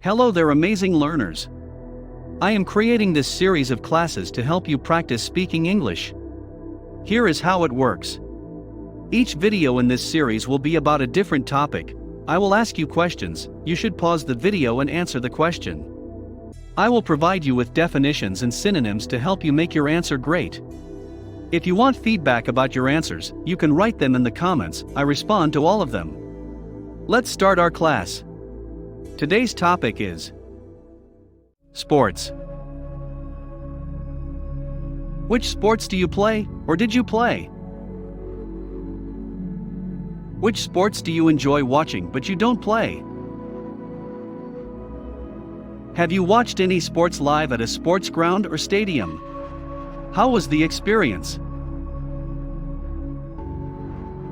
Hello there, amazing learners. I am creating this series of classes to help you practice speaking English. Here is how it works. Each video in this series will be about a different topic. I will ask you questions, you should pause the video and answer the question. I will provide you with definitions and synonyms to help you make your answer great. If you want feedback about your answers, you can write them in the comments, I respond to all of them. Let's start our class. Today's topic is sports. Which sports do you play, or did you play? Which sports do you enjoy watching but you don't play? Have you watched any sports live at a sports ground or stadium? How was the experience?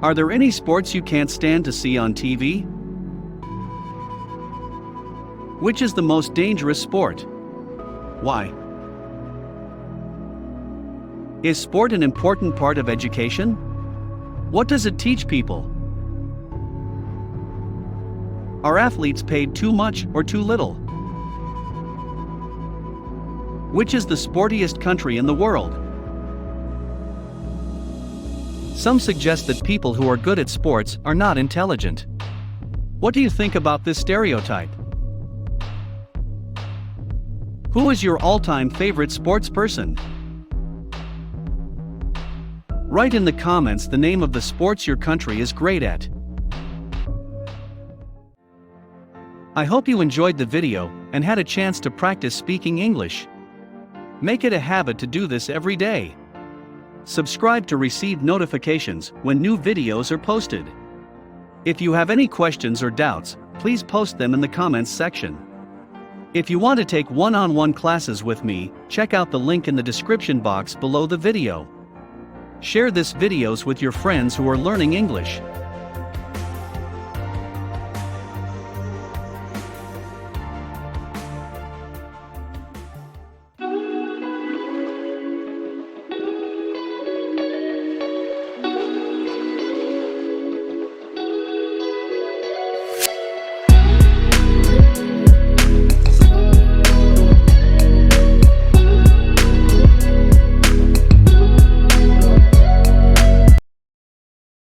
Are there any sports you can't stand to see on TV? Which is the most dangerous sport? Why? Is sport an important part of education? What does it teach people? Are athletes paid too much or too little? Which is the sportiest country in the world? Some suggest that people who are good at sports are not intelligent. What do you think about this stereotype? Who is your all-time favorite sports person? Write in the comments the name of the sports your country is great at. I hope you enjoyed the video and had a chance to practice speaking English. Make it a habit to do this every day. Subscribe to receive notifications when new videos are posted. If you have any questions or doubts, please post them in the comments section. If you want to take one-on-one classes with me, check out the link in the description box below the video. Share this videos with your friends who are learning English.